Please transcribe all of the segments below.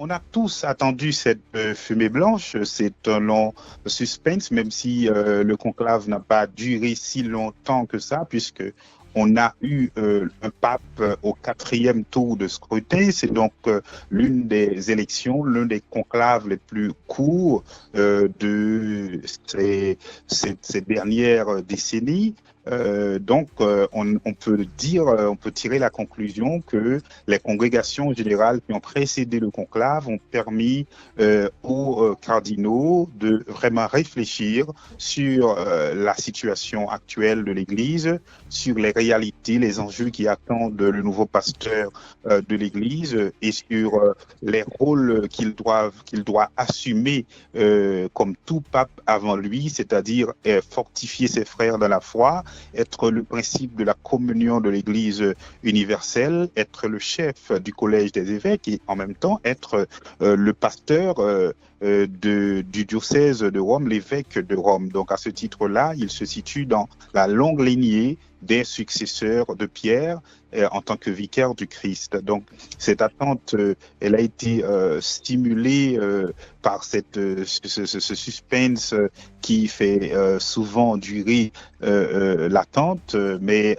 On a tous attendu cette fumée blanche. C'est un long suspense, même si le conclave n'a pas duré si longtemps que ça, puisque on a eu un pape au quatrième tour de scrutin. C'est donc l'une des élections, l'un des conclaves les plus courts de ces dernières décennies. On peut dire, on peut tirer la conclusion que les congrégations générales qui ont précédé le conclave ont permis aux cardinaux de vraiment réfléchir sur la situation actuelle de l'Église, sur les réalités, les enjeux qui attendent le nouveau pasteur de l'Église et sur les rôles qu'il doit assumer comme tout pape avant lui, c'est-à-dire fortifier ses frères dans la foi, être le principe de la communion de l'Église universelle, être le chef du collège des évêques et en même temps être le pasteur du diocèse de Rome, l'évêque de Rome. Donc à ce titre-là, il se situe dans la longue lignée des successeurs de Pierre en tant que vicaire du Christ. Donc cette attente, elle a été stimulée par ce suspense qui fait souvent durer l'attente, mais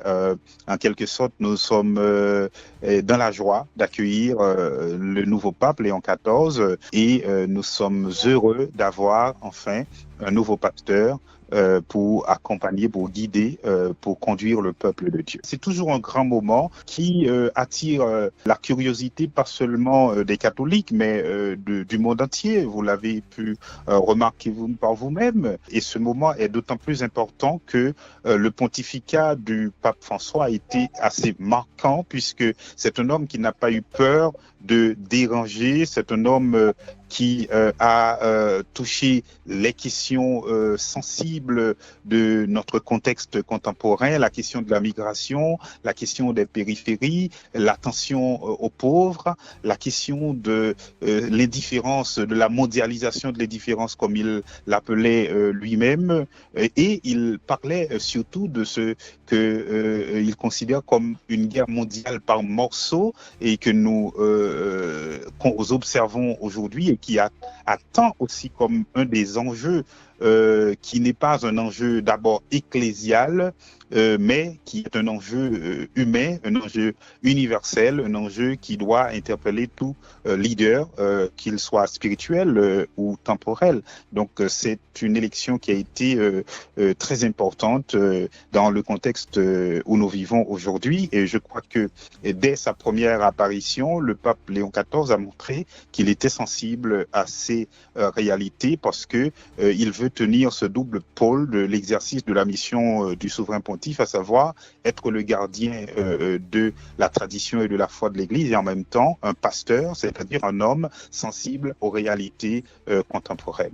en quelque sorte, nous sommes dans la joie d'accueillir le nouveau pape Léon XIV et nous sommes heureux d'avoir enfin un nouveau pasteur pour accompagner, pour guider, pour conduire le peuple de Dieu. C'est toujours un grand moment qui attire la curiosité, pas seulement des catholiques, mais du monde entier. Vous l'avez pu remarquer par vous-même. Et ce moment est d'autant plus important que le pontificat du pape François a été assez marquant, puisque c'est un homme qui n'a pas eu peur de déranger, c'est un homme qui a touché les questions sensibles de notre contexte contemporain, la question de la migration, la question des périphéries, l'attention aux pauvres, la question de l'indifférence, de la mondialisation de l'indifférence comme il l'appelait lui-même, et il parlait surtout de ce qu'il considère comme une guerre mondiale par morceaux et que nous observons aujourd'hui et qui attend aussi comme un des enjeux qui n'est pas un enjeu d'abord ecclésial, mais qui est un enjeu humain, un enjeu universel, un enjeu qui doit interpeller tout leader, qu'il soit spirituel ou temporel. Donc c'est une élection qui a été très importante dans le contexte où nous vivons aujourd'hui, et je crois que dès sa première apparition, le pape Léon XIV a montré qu'il était sensible à ces réalités parce que il veut tenir ce double pôle de l'exercice de la mission du souverain pontife, à savoir être le gardien de la tradition et de la foi de l'Église et en même temps un pasteur, c'est-à-dire un homme sensible aux réalités contemporaines.